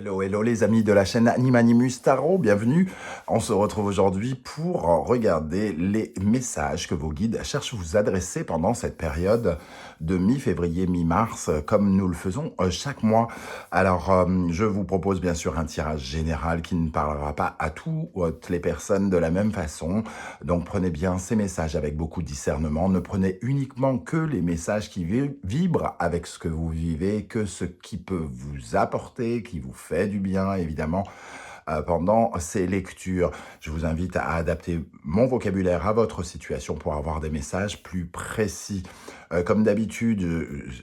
Hello, hello les amis de la chaîne Animanimus Tarot, bienvenue. On se retrouve aujourd'hui pour regarder les messages que vos guides cherchent à vous adresser pendant cette période de mi-février, mi-mars, comme nous le faisons chaque mois. Alors, je vous propose bien sûr un tirage général qui ne parlera pas à toutes les personnes de la même façon. Donc, prenez bien ces messages avec beaucoup de discernement. Ne prenez uniquement que les messages qui vibrent avec ce que vous vivez, que ce qui peut vous apporter, qui vous fait du bien, évidemment, pendant ces lectures. Je vous invite à adapter mon vocabulaire à votre situation pour avoir des messages plus précis. Comme d'habitude,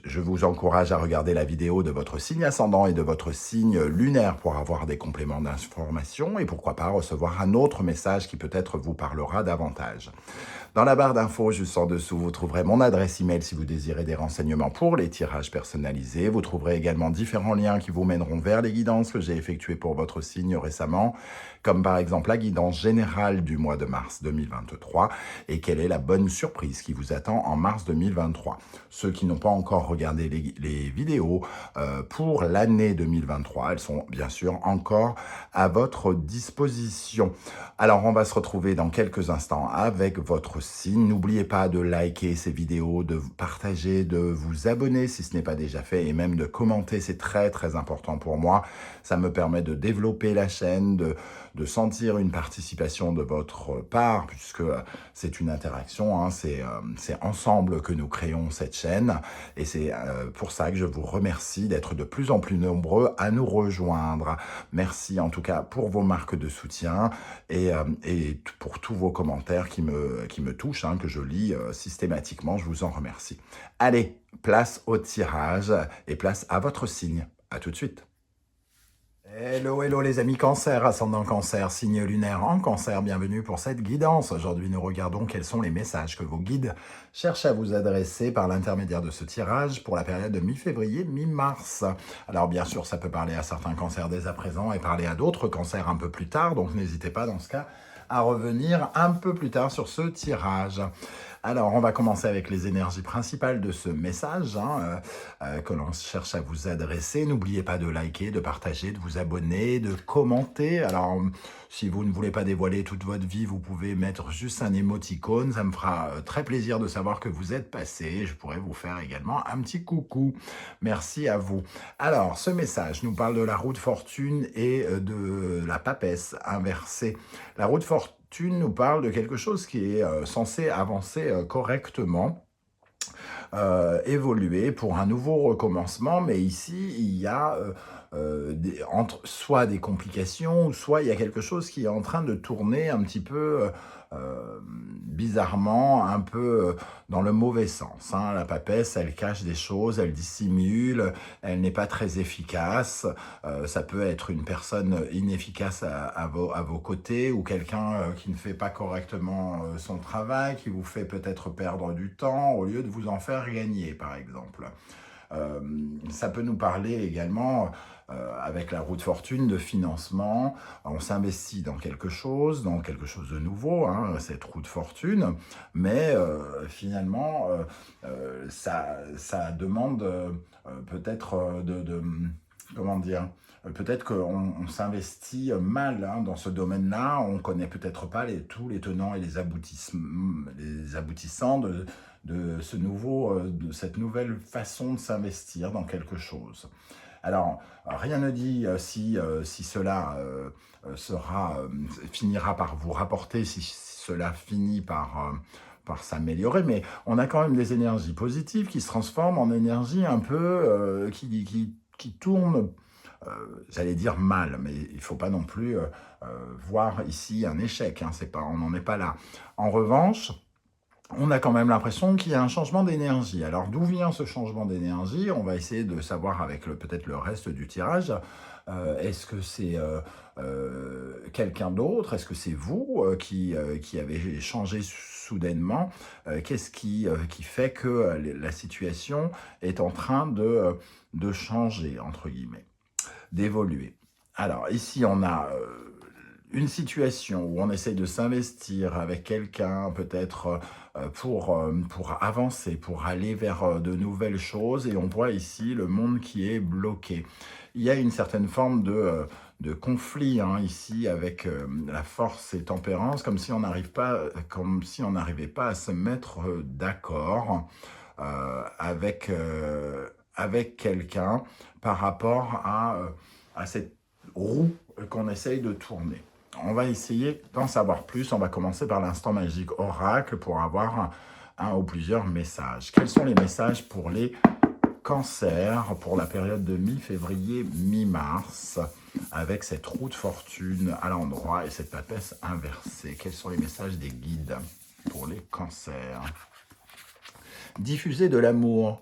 je vous encourage à regarder la vidéo de votre signe ascendant et de votre signe lunaire pour avoir des compléments d'information et pourquoi pas recevoir un autre message qui peut-être vous parlera davantage. Dans la barre d'infos juste en dessous, vous trouverez mon adresse email si vous désirez des renseignements pour les tirages personnalisés. Vous trouverez également différents liens qui vous mèneront vers les guidances que j'ai effectuées pour votre signe récemment, comme par exemple la guidance générale du mois de mars 2023 et quelle est la bonne surprise qui vous attend en mars 2023. Ceux qui n'ont pas encore regardé les vidéos pour l'année 2023, elles sont bien sûr encore à votre disposition. Alors, on va se retrouver dans quelques instants avec votre signe. N'oubliez pas de liker ces vidéos, de partager, de vous abonner si ce n'est pas déjà fait et même de commenter. C'est très, très important pour moi. Ça me permet de développer la chaîne, de sentir une participation de votre part puisque c'est une interaction. Hein, c'est ensemble que nous créons cette chaîne et c'est pour ça que je vous remercie d'être de plus en plus nombreux à nous rejoindre. Merci en tout cas pour vos marques de soutien et pour tous vos commentaires qui me touchent, hein, que je lis systématiquement. Je vous en remercie. Allez, place au tirage et place à votre signe. À tout de suite. Hello, hello les amis Cancer, ascendant Cancer, signe lunaire en Cancer, bienvenue pour cette guidance. Aujourd'hui, nous regardons quels sont les messages que vos guides cherchent à vous adresser par l'intermédiaire de ce tirage pour la période de mi-février, mi-mars. Alors bien sûr, ça peut parler à certains cancers dès à présent et parler à d'autres cancers un peu plus tard, donc n'hésitez pas dans ce cas à revenir un peu plus tard sur ce tirage. Alors, on va commencer avec les énergies principales de ce message que l'on cherche à vous adresser. N'oubliez pas de liker, de partager, de vous abonner, de commenter. Alors, si vous ne voulez pas dévoiler toute votre vie, vous pouvez mettre juste un émoticône. Ça me fera très plaisir de savoir que vous êtes passé. Je pourrais vous faire également un petit coucou. Merci à vous. Alors, ce message nous parle de la roue de fortune et de la papesse inversée. La roue de fortune nous parle de quelque chose qui est censé avancer correctement, évoluer pour un nouveau recommencement, mais ici, il y a soit des complications, soit il y a quelque chose qui est en train de tourner un petit peu bizarrement, un peu dans le mauvais sens. Hein. La papesse, elle cache des choses, elle dissimule, elle n'est pas très efficace. Ça peut être une personne inefficace à vos côtés ou quelqu'un qui ne fait pas correctement son travail, qui vous fait peut-être perdre du temps au lieu de vous en faire gagner, par exemple. Ça peut nous parler également, avec la roue de fortune, de financement. On s'investit dans quelque chose de nouveau, hein, cette roue de fortune, mais finalement, ça demande peut-être comment dire, peut-être qu'on s'investit mal hein, dans ce domaine-là, on ne connaît peut-être pas tous les tenants et les aboutissants de cette nouvelle façon de s'investir dans quelque chose. Alors, rien ne dit si cela finira par vous rapporter, si cela finit par s'améliorer, mais on a quand même des énergies positives qui se transforment en énergies un peu qui tournent, j'allais dire mal, mais il ne faut pas non plus voir ici un échec, hein, on n'en est pas là. En revanche, on a quand même l'impression qu'il y a un changement d'énergie. Alors, d'où vient ce changement d'énergie? On va essayer de savoir avec peut-être le reste du tirage. Est-ce que c'est quelqu'un d'autre? Est-ce que c'est vous qui avez changé soudainement? Qu'est-ce qui fait que la situation est en train de changer, entre guillemets, d'évoluer? Alors, ici, on a une situation où on essaye de s'investir avec quelqu'un, peut-être pour avancer, pour aller vers de nouvelles choses, et on voit ici le monde qui est bloqué. Il y a une certaine forme de conflit hein, ici avec la force et tempérance, comme si on n'arrive pas, comme si on n'arrivait pas à se mettre d'accord avec quelqu'un par rapport à cette roue qu'on essaye de tourner. On va essayer d'en savoir plus. On va commencer par l'instant magique oracle pour avoir un ou plusieurs messages. Quels sont les messages pour les cancers pour la période de mi-février, mi-mars avec cette roue de fortune à l'endroit et cette papesse inversée? Quels sont les messages des guides pour les cancers? Diffusez de l'amour.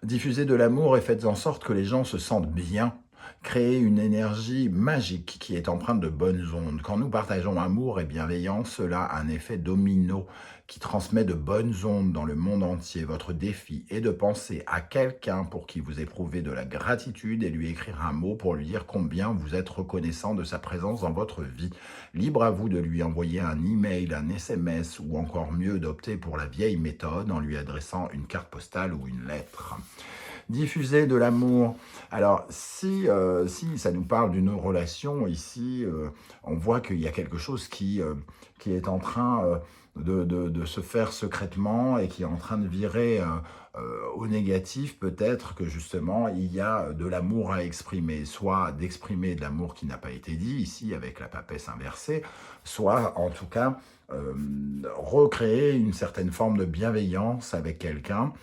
Diffusez de l'amour et faites en sorte que les gens se sentent bien. Créez une énergie magique qui est empreinte de bonnes ondes. Quand nous partageons amour et bienveillance, cela a un effet domino qui transmet de bonnes ondes dans le monde entier. Votre défi est de penser à quelqu'un pour qui vous éprouvez de la gratitude et lui écrire un mot pour lui dire combien vous êtes reconnaissant de sa présence dans votre vie. Libre à vous de lui envoyer un email, un SMS ou encore mieux d'opter pour la vieille méthode en lui adressant une carte postale ou une lettre. Diffuser de l'amour. Alors, si ça nous parle d'une relation, ici, on voit qu'il y a quelque chose qui est en train de se faire secrètement et qui est en train de virer au négatif. Peut-être que justement, il y a de l'amour à exprimer, soit d'exprimer de l'amour qui n'a pas été dit, ici, avec la papesse inversée, soit, en tout cas, recréer une certaine forme de bienveillance avec quelqu'un,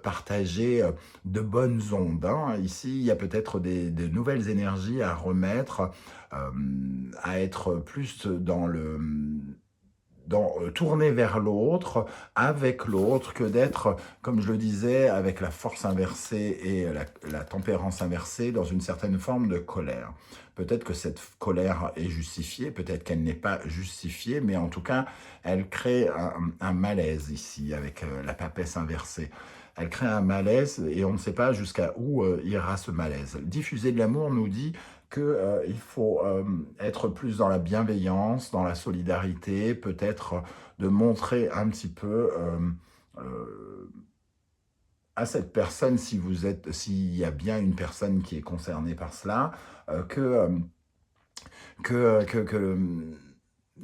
partager de bonnes ondes. Hein. Ici, il y a peut-être de nouvelles énergies à remettre, à être plus tourner vers l'autre, avec l'autre, que d'être, comme je le disais, avec la force inversée et la tempérance inversée, dans une certaine forme de colère. Peut-être que cette colère est justifiée, peut-être qu'elle n'est pas justifiée, mais en tout cas, elle crée un malaise ici, avec la papesse inversée. Elle crée un malaise et on ne sait pas jusqu'à où ira ce malaise. Diffuser de l'amour nous dit qu'il faut être plus dans la bienveillance, dans la solidarité, peut-être de montrer un petit peu à cette personne, s'il y a bien une personne qui est concernée par cela, que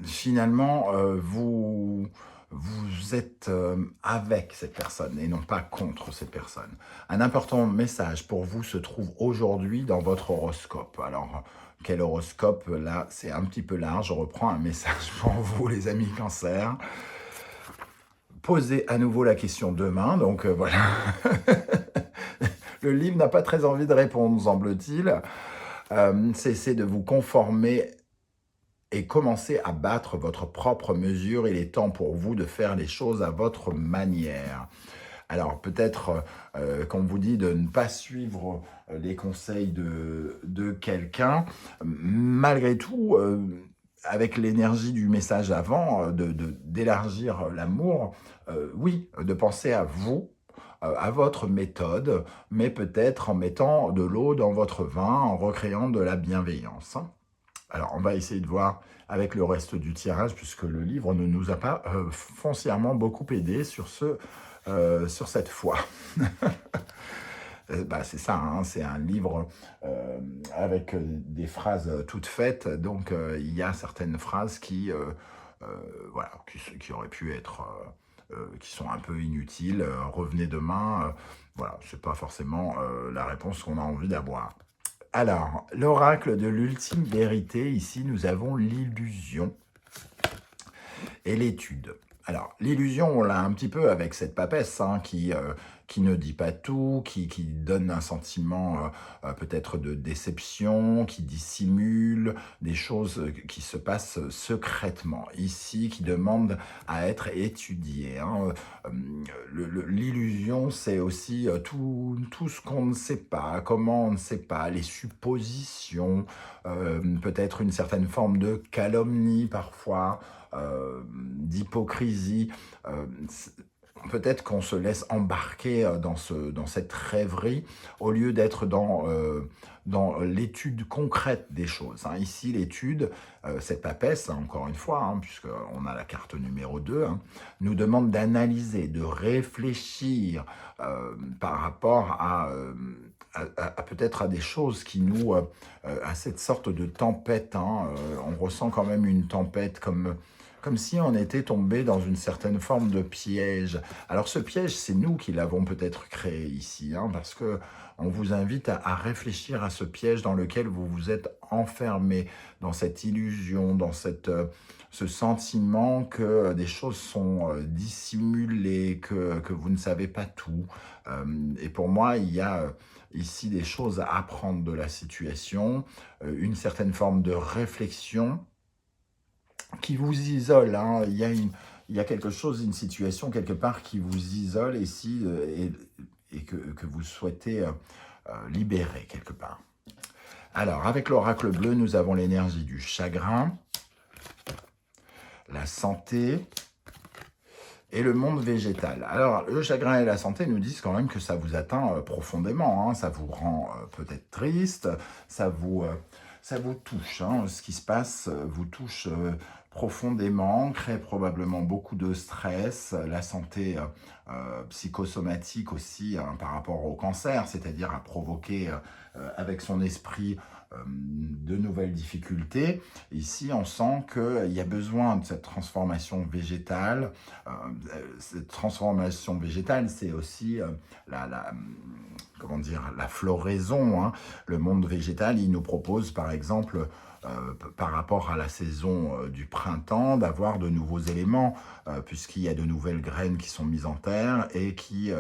finalement vous êtes avec cette personne et non pas contre cette personne. Un important message pour vous se trouve aujourd'hui dans votre horoscope. Alors, quel horoscope? Là, c'est un petit peu large. Je reprends un message pour vous, les amis Cancer. Posez à nouveau la question demain. Donc, voilà. Le livre n'a pas très envie de répondre, semble-t-il. Cessez de vous conformer et commencez à battre votre propre mesure. Il est temps pour vous de faire les choses à votre manière. Alors peut-être qu'on vous dit de ne pas suivre les conseils de quelqu'un, malgré tout, avec l'énergie du message avant, d'élargir l'amour, oui, de penser à vous, à votre méthode, mais peut-être en mettant de l'eau dans votre vin, en recréant de la bienveillance. Alors, on va essayer de voir avec le reste du tirage, puisque le livre ne nous a pas foncièrement beaucoup aidé sur cette fois. C'est ça, hein, c'est un livre avec des phrases toutes faites, donc il y a certaines phrases qui auraient pu être, qui sont un peu inutiles. Revenez demain, voilà, c'est pas forcément la réponse qu'on a envie d'avoir. Alors, l'oracle de l'ultime vérité, ici, nous avons l'illusion et l'étude. Alors, l'illusion, on l'a un petit peu avec cette papesse hein, qui ne dit pas tout, qui donne un sentiment peut-être de déception, qui dissimule des choses qui se passent secrètement. Ici, qui demande à être étudiées. Hein. L'illusion, c'est aussi tout ce qu'on ne sait pas, comment on ne sait pas, les suppositions, peut-être une certaine forme de calomnie parfois, d'hypocrisie. peut-être qu'on se laisse embarquer dans cette rêverie au lieu d'être dans l'étude concrète des choses, hein. Ici, l'étude, cette papesse, hein, encore une fois, hein, puisqu'on a la carte numéro 2, hein, nous demande d'analyser, de réfléchir par rapport à peut-être à des choses qui nous... à cette sorte de tempête, hein, on ressent quand même une tempête comme si on était tombé dans une certaine forme de piège. Alors ce piège, c'est nous qui l'avons peut-être créé ici, hein, parce que on vous invite à réfléchir à ce piège dans lequel vous vous êtes enfermé, dans cette illusion, dans ce sentiment que des choses sont dissimulées, que vous ne savez pas tout. Et pour moi, il y a ici des choses à apprendre de la situation, une certaine forme de réflexion, qui vous isole, hein. Il y a quelque chose, une situation quelque part qui vous isole ici et que vous souhaitez libérer quelque part. Alors, avec l'oracle bleu, nous avons l'énergie du chagrin, la santé et le monde végétal. Alors, le chagrin et la santé nous disent quand même que ça vous atteint profondément, hein. Ça vous rend peut-être triste, ça vous touche, hein. Ce qui se passe vous touche profondément, crée probablement beaucoup de stress, la santé psychosomatique aussi, hein, par rapport au cancer, c'est-à-dire à provoquer avec son esprit de nouvelles difficultés. Ici, on sent qu'il y a besoin de cette transformation végétale. Cette transformation végétale, c'est aussi comment dire, la floraison, hein. Le monde végétal, il nous propose, par exemple, par rapport à la saison du printemps, d'avoir de nouveaux éléments, puisqu'il y a de nouvelles graines qui sont mises en terre et qui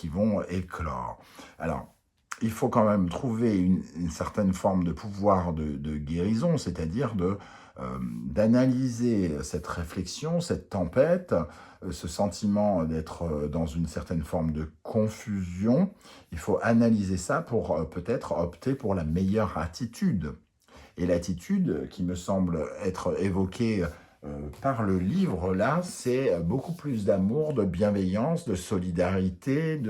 vont éclore. Alors, il faut quand même trouver une certaine forme de pouvoir de guérison, c'est-à-dire d'analyser cette réflexion, cette tempête, ce sentiment d'être dans une certaine forme de confusion. Il faut analyser ça pour peut-être opter pour la meilleure attitude. Et l'attitude qui me semble être évoquée par le livre, là, c'est beaucoup plus d'amour, de bienveillance, de solidarité,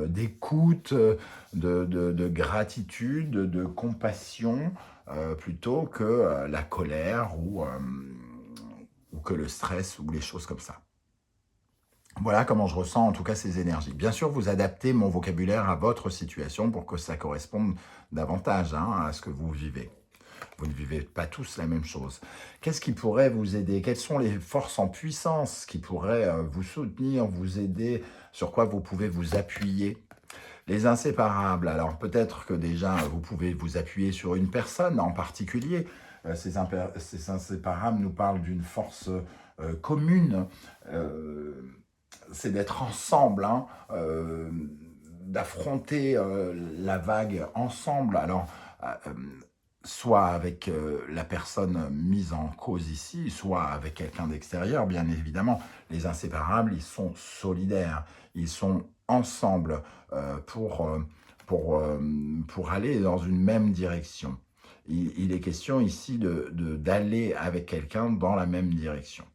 d'écoute, de gratitude, de compassion, plutôt que la colère ou que le stress ou les choses comme ça. Voilà comment je ressens en tout cas ces énergies. Bien sûr, vous adaptez mon vocabulaire à votre situation pour que ça corresponde davantage, hein, à ce que vous vivez. Vous ne vivez pas tous la même chose. Qu'est-ce qui pourrait vous aider? Quelles sont les forces en puissance qui pourraient vous soutenir, vous aider? Sur quoi vous pouvez vous appuyer? Les inséparables, alors peut-être que déjà vous pouvez vous appuyer sur une personne en particulier. Ces inséparables nous parlent d'une force commune. C'est d'être ensemble, hein, d'affronter la vague ensemble. Alors, soit avec la personne mise en cause ici, soit avec quelqu'un d'extérieur, bien évidemment. Les inséparables, ils sont solidaires, ils sont ensemble pour aller dans une même direction. Il est question ici d'aller avec quelqu'un dans la même direction.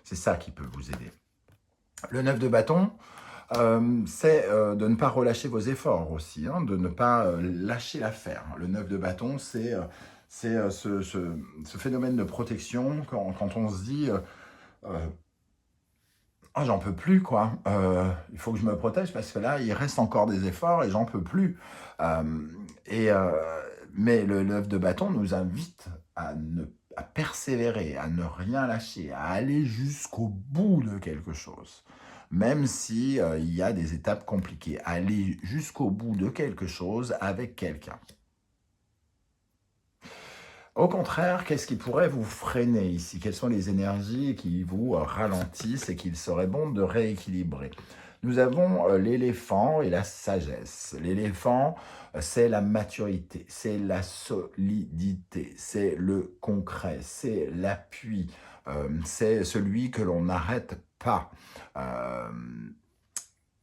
C'est ça qui peut vous aider. Le 9 de bâton, c'est de ne pas relâcher vos efforts aussi, hein, de ne pas lâcher l'affaire. Le 9 de bâton, c'est ce phénomène de protection quand on se dit ah, j'en peux plus, quoi. Il faut que je me protège parce que là, il reste encore des efforts et j'en peux plus. Mais le 9 de bâton nous invite à persévérer, à ne rien lâcher, à aller jusqu'au bout de quelque chose. Même si il y a des étapes compliquées, aller jusqu'au bout de quelque chose avec quelqu'un. Au contraire, qu'est-ce qui pourrait vous freiner ici? Quelles sont les énergies qui vous ralentissent et qu'il serait bon de rééquilibrer? Nous avons l'éléphant et la sagesse. L'éléphant, c'est la maturité, c'est la solidité, c'est le concret, c'est l'appui, c'est celui que l'on n'arrête pas,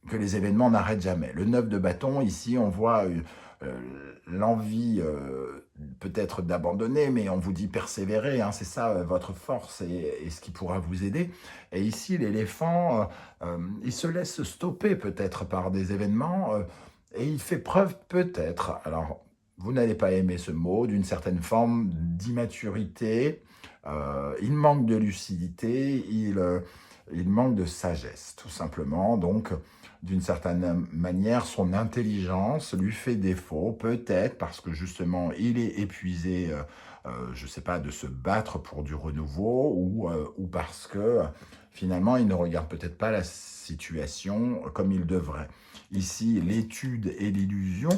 que les événements n'arrêtent jamais. Le 9 de bâton, ici, on voit l'envie peut-être d'abandonner, mais on vous dit persévérer, hein, c'est ça votre force et ce qui pourra vous aider. Et ici, l'éléphant, il se laisse stopper peut-être par des événements et il fait preuve peut-être, alors vous n'allez pas aimer ce mot, d'une certaine forme d'immaturité, il manque de lucidité, il manque de sagesse, tout simplement. Donc, d'une certaine manière, son intelligence lui fait défaut, peut-être parce que justement, il est épuisé, je ne sais pas, de se battre pour du renouveau, ou parce que finalement, il ne regarde peut-être pas la situation comme il devrait. Ici, l'étude et l'illusion.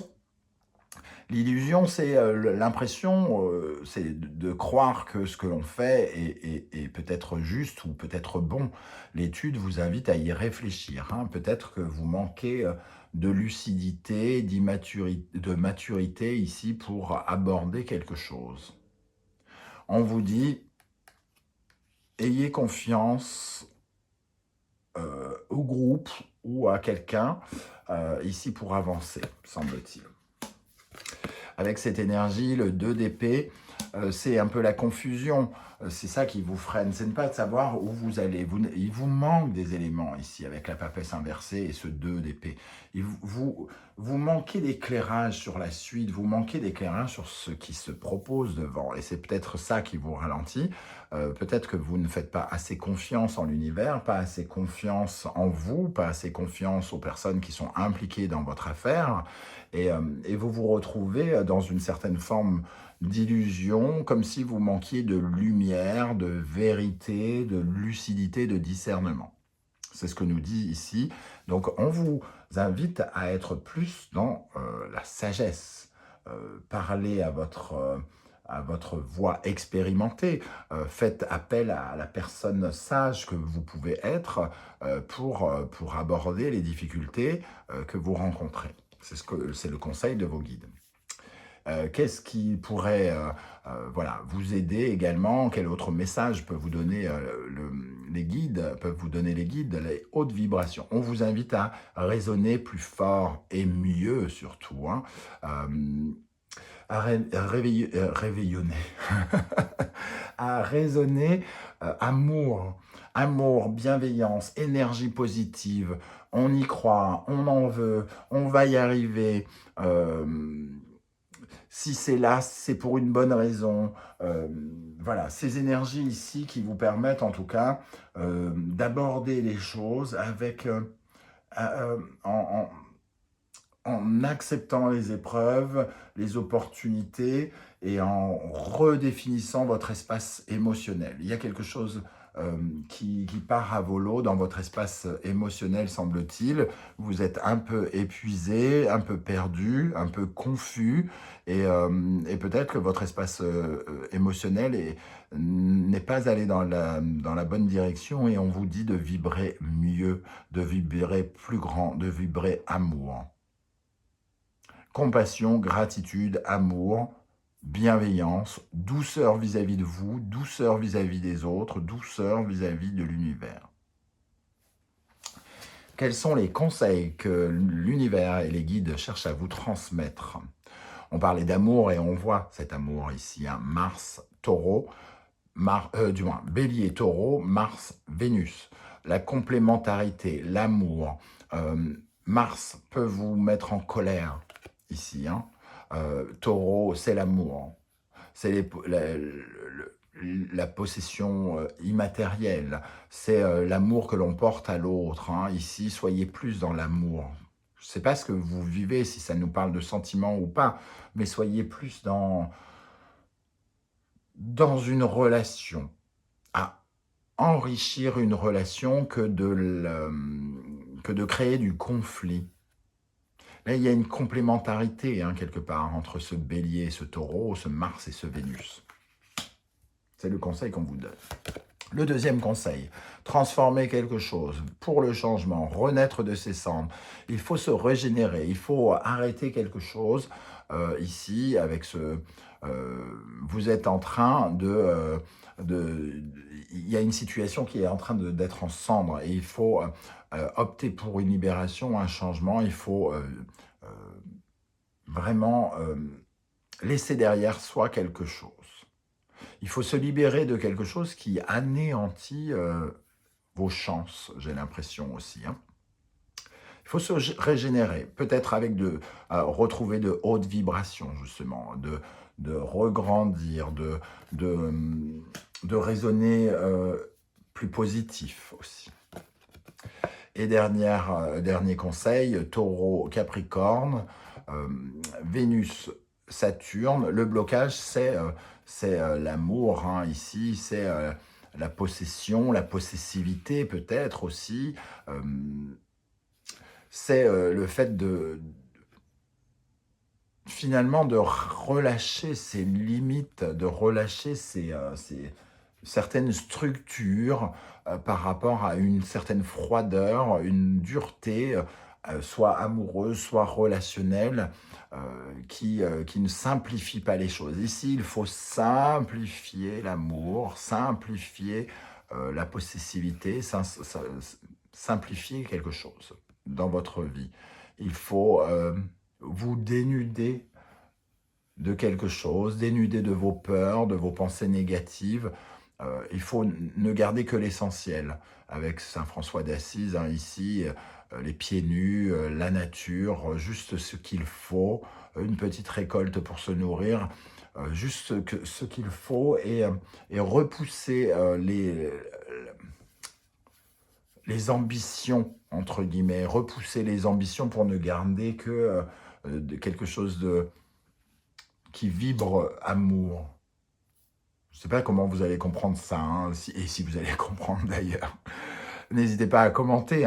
L'illusion, c'est l'impression, c'est de croire que ce que l'on fait est peut-être juste ou peut-être bon. L'étude vous invite à y réfléchir, hein. Peut-être que vous manquez de lucidité, de maturité ici pour aborder quelque chose. On vous dit, ayez confiance au groupe ou à quelqu'un ici pour avancer, semble-t-il. Avec cette énergie, le 2 d'épée, c'est un peu la confusion. C'est ça qui vous freine. C'est ne pas de savoir où vous allez. Il vous manque des éléments ici avec la papesse inversée et ce 2 d'épée. Vous manquez d'éclairage sur la suite. Vous manquez d'éclairage sur ce qui se propose devant. Et c'est peut-être ça qui vous ralentit. Peut-être que vous ne faites pas assez confiance en l'univers, pas assez confiance en vous, pas assez confiance aux personnes qui sont impliquées dans votre affaire. Et vous vous retrouvez dans une certaine forme d'illusion, comme si vous manquiez de lumière, de vérité, de lucidité, de discernement. C'est ce que nous dit ici. Donc, on vous invite à être plus dans la sagesse. Parlez à votre voix expérimentée. Faites appel à la personne sage que vous pouvez être pour aborder les difficultés que vous rencontrez. C'est le conseil de vos guides. Qu'est-ce qui pourrait voilà, vous aider également? Quel autre message peut vous donner les guides? Peuvent vous donner les guides? Les hautes vibrations. On vous invite à raisonner plus fort et mieux surtout, hein, à réveillonner, à raisonner amour, bienveillance, énergie positive. On y croit, on en veut, on va y arriver. Si c'est là, c'est pour une bonne raison. Voilà, ces énergies ici qui vous permettent en tout cas d'aborder les choses avec, en acceptant les épreuves, les opportunités et en redéfinissant votre espace émotionnel. Il y a quelque chose qui part à volo dans votre espace émotionnel, semble-t-il. Vous êtes un peu épuisé, un peu perdu, un peu confus, et peut-être que votre espace émotionnel n'est pas allé dans la bonne direction, et on vous dit de vibrer mieux, de vibrer plus grand, de vibrer amour. Compassion, gratitude, amour, bienveillance, douceur vis-à-vis de vous, douceur vis-à-vis des autres, douceur vis-à-vis de l'univers. Quels sont les conseils que l'univers et les guides cherchent à vous transmettre? On parlait d'amour et on voit cet amour ici, hein. Mars, Taureau, Bélier, Taureau, Mars, Vénus. La complémentarité, l'amour. Mars peut vous mettre en colère ici, hein. Taureau, c'est l'amour. C'est la possession immatérielle. C'est l'amour que l'on porte à l'autre, hein. Ici, soyez plus dans l'amour. Je ne sais pas ce que vous vivez, si ça nous parle de sentiments ou pas, mais soyez plus dans une relation, à enrichir une relation que de créer du conflit. Là, il y a une complémentarité, hein, quelque part, entre ce bélier et ce taureau, ce Mars et ce Vénus. C'est le conseil qu'on vous donne. Le deuxième conseil, transformer quelque chose pour le changement, renaître de ses cendres. Il faut se régénérer, il faut arrêter quelque chose ici avec ce... vous êtes en train il y a une situation qui est en train d'être en cendres et il faut opter pour une libération, un changement. Il faut vraiment laisser derrière soi quelque chose. Il faut se libérer de quelque chose qui anéantit vos chances, j'ai l'impression aussi, hein. Il faut se régénérer, peut-être avec retrouver de hautes vibrations, justement, de regrandir, de raisonner plus positif aussi. Et dernier conseil, Taureau, Capricorne, euh, Vénus, Saturne. Le blocage, c'est l'amour, hein, ici, c'est la possession, la possessivité peut-être aussi. Euh, c'est le fait finalement de relâcher ses limites, de relâcher certaines structures par rapport à une certaine froideur, une dureté, soit amoureuse, soit relationnelle, qui ne simplifie pas les choses. Ici, il faut simplifier l'amour, simplifier la possessivité, simplifier quelque chose dans votre vie. Il faut vous dénuder de quelque chose, dénuder de vos peurs, de vos pensées négatives. Il faut ne garder que l'essentiel. Avec Saint François d'Assise, hein, ici, les pieds nus, la nature, juste ce qu'il faut, une petite récolte pour se nourrir, juste ce qu'il faut et repousser les ambitions, entre guillemets, repousser les ambitions pour ne garder que quelque chose qui vibre amour. Je ne sais pas comment vous allez comprendre ça, hein, et si vous allez comprendre d'ailleurs. N'hésitez pas à commenter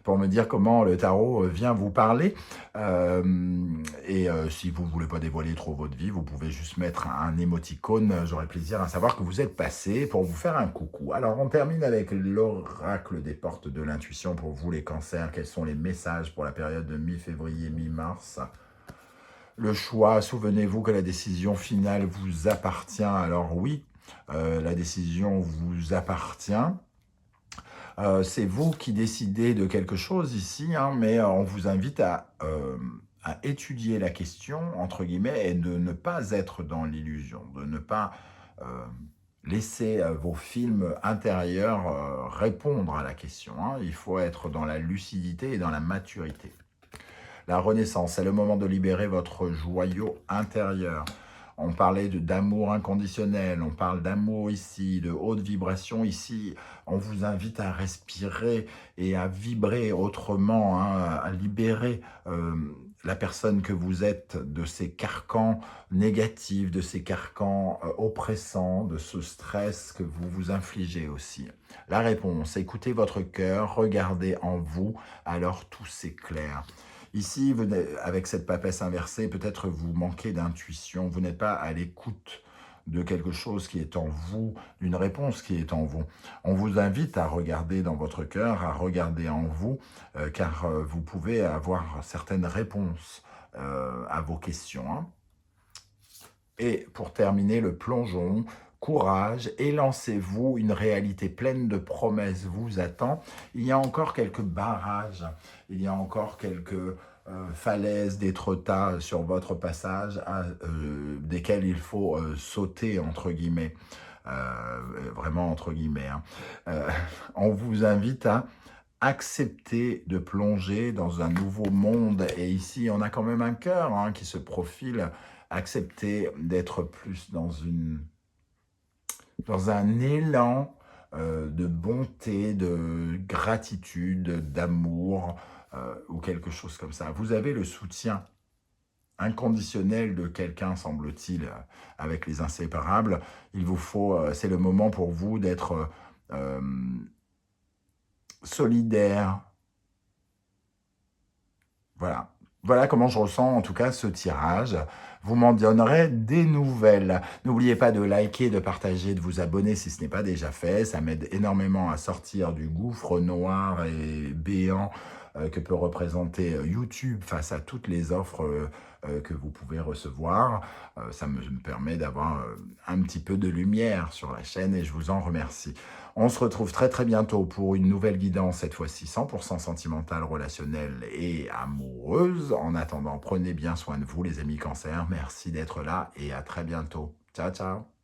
pour me dire comment le tarot vient vous parler. Si vous ne voulez pas dévoiler trop votre vie, vous pouvez juste mettre un émoticône. J'aurai plaisir à savoir que vous êtes passé pour vous faire un coucou. Alors, on termine avec l'oracle des portes de l'intuition pour vous, les cancers. Quels sont les messages pour la période de mi-février, mi-mars ? Le choix, souvenez-vous que la décision finale vous appartient. Alors oui, la décision vous appartient. C'est vous qui décidez de quelque chose ici, hein, mais on vous invite à étudier la question, entre guillemets, et de ne pas être dans l'illusion, de ne pas laisser vos films intérieurs répondre à la question, hein. Il faut être dans la lucidité et dans la maturité. La renaissance, c'est le moment de libérer votre joyau intérieur. On parlait d'amour inconditionnel, on parle d'amour ici, de haute vibration ici. On vous invite à respirer et à vibrer autrement, hein, à libérer la personne que vous êtes de ces carcans négatifs, de ces carcans oppressants, de ce stress que vous vous infligez aussi. La réponse, écoutez votre cœur, regardez en vous, alors tout s'éclaire. Ici, avec cette papesse inversée, peut-être vous manquez d'intuition, vous n'êtes pas à l'écoute de quelque chose qui est en vous, d'une réponse qui est en vous. On vous invite à regarder dans votre cœur, à regarder en vous, car vous pouvez avoir certaines réponses à vos questions, hein. Et pour terminer, le plongeon, courage, élancez-vous, une réalité pleine de promesses vous attend. Il y a encore quelques barrages, il y a encore quelques falaises, des étretats sur votre passage, desquels il faut sauter, entre guillemets, vraiment entre guillemets, hein. On vous invite à accepter de plonger dans un nouveau monde. Et ici, on a quand même un cœur qui se profile. Accepter d'être plus dans un élan de bonté, de gratitude, d'amour, ou quelque chose comme ça. Vous avez le soutien inconditionnel de quelqu'un, semble-t-il, avec les inséparables. Il vous faut, c'est le moment pour vous d'être solidaire. Voilà. Voilà comment je ressens en tout cas ce tirage. vous m'en donnerez des nouvelles. N'oubliez pas de liker, de partager, de vous abonner si ce n'est pas déjà fait. Ça m'aide énormément à sortir du gouffre noir et béant que peut représenter YouTube face à toutes les offres que vous pouvez recevoir. Ça me permet d'avoir un petit peu de lumière sur la chaîne et je vous en remercie. On se retrouve très très bientôt pour une nouvelle guidance, cette fois-ci 100% sentimentale, relationnelle et amoureuse. En attendant, prenez bien soin de vous les amis Cancer. Merci d'être là et à très bientôt. Ciao, ciao.